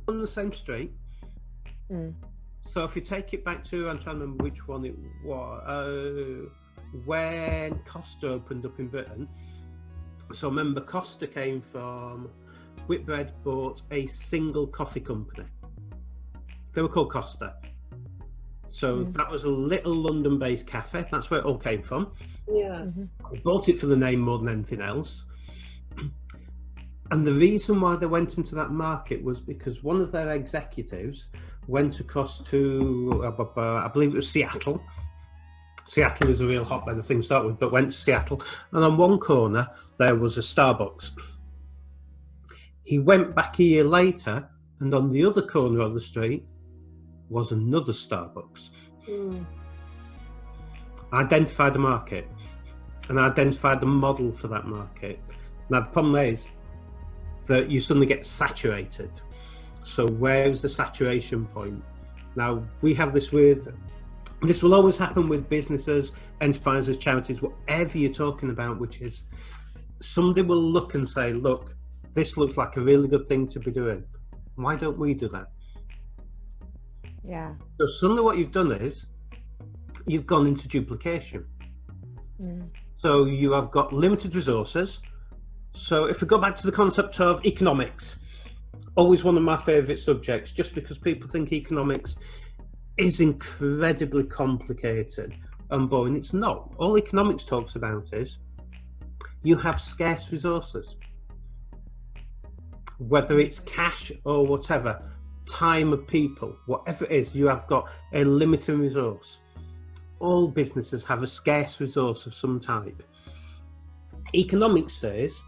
on the same street. Mm. So if you take it back to, I'm trying to remember which one it was, when Costa opened up in Britain. So remember, Costa came from, Whitbread bought a single coffee company. They were called Costa. So that was a little London-based cafe. That's where it all came from. Yeah. They bought it for the name more than anything else. And the reason why they went into that market was because one of their executives went across to, I believe it was Seattle. Seattle is a real hotbed of things to start with, but went to Seattle. And on one corner, there was a Starbucks. He went back a year later, and on the other corner of the street was another Starbucks. Identified the market and identified the model for that market. Now, the problem is that you suddenly get saturated. So where's the saturation point? Now, we have this will always happen with businesses, enterprises, charities, whatever you're talking about, which is somebody will look and say, look, this looks like a really good thing to be doing. Why don't we do that? Yeah. So suddenly what you've done is you've gone into duplication. So you have got limited resources. So if we go back to the concept of economics, always one of my favourite subjects, just because people think economics is incredibly complicated and boring. It's not. All economics talks about is you have scarce resources. Whether it's cash or whatever, time of people, whatever it is, you have got a limited resource. All businesses have a scarce resource of some type. Economics says,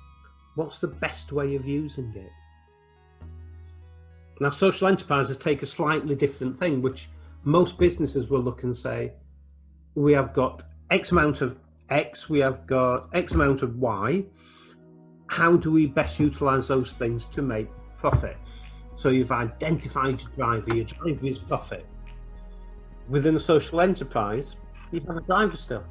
what's the best way of using it? Now, social enterprises take a slightly different thing, which most businesses will look and say, we have got X amount of X, we have got X amount of Y. How do we best utilize those things to make profit? So you've identified your driver is profit. Within a social enterprise, you have a driver still.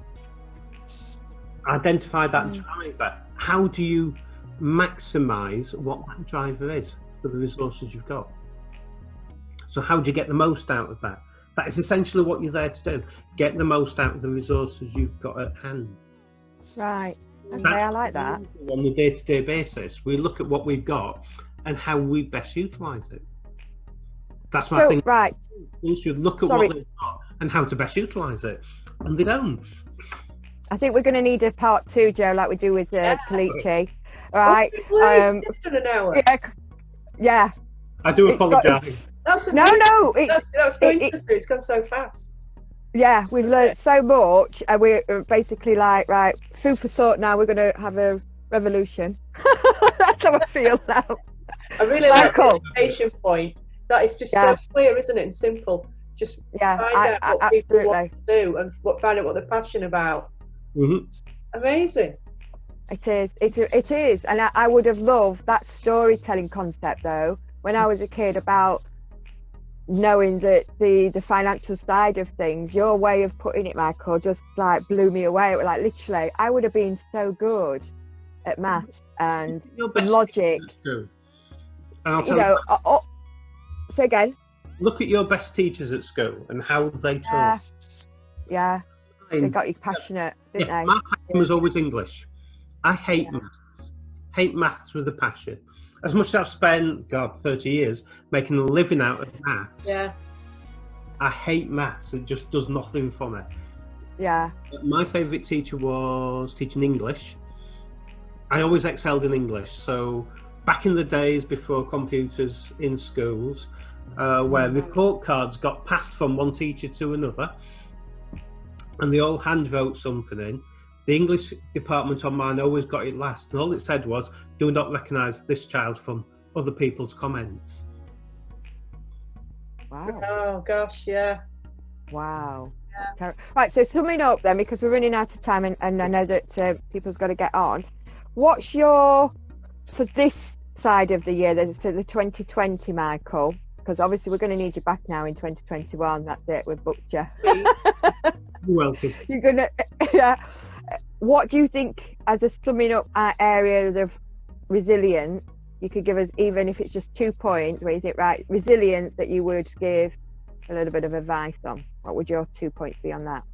Identify that driver. How do you maximize what that driver is for the resources you've got? So how do you get the most out of that? That is essentially what you're there to do. Get the most out of the resources you've got at hand. Right. Okay, I like that. On a day-to-day basis, we look at what we've got and how we best utilise it. That's my thing. Right. You should look at what they've got and how to best utilise it. And they don't. I think we're going to need a part 2, Joe, like we do with Polici. Right. Done an hour. Yeah. I do apologise. That's so interesting. It's gone so fast. Yeah, we've learned so much, and we're basically like, right, food for thought now. We're going to have a revolution. That's how I feel now. I really like the education point. That is just so clear, isn't it, and simple. Just find out what people want to do and find out what they're passionate about. Amazing. It is, and I would have loved that storytelling concept though when I was a kid, about knowing that the financial side of things. Your way of putting it, Michael, just like blew me away. Like literally, I would have been so good at maths and logic. Say again. Look at your best teachers at school and how they taught. Yeah, they got you passionate, didn't they? My passion was always English. I hate maths. Hate maths with a passion. As much as I've spent, 30 years making a living out of maths. Yeah. I hate maths. It just does nothing for me. Yeah. My favourite teacher was teaching English. I always excelled in English. So back in the days before computers in schools, where report cards got passed from one teacher to another, and they all hand wrote something in, the English department on mine always got it last, and all it said was, do not recognise this child from other people's comments. Wow. Oh gosh, yeah. Wow. Yeah. Right, so summing up then, because we're running out of time, and I know that people's got to get on. What's your, for this side of the year, so the 2020, Michael, because obviously we're going to need you back now in 2021. That's it, we've booked you. You're welcome. You're gonna, what do you think, as a summing up our areas of resilience, you could give us, even if it's just 2 points, where you think, right, resilience, that you would give a little bit of advice on, what would your 2 points be on that?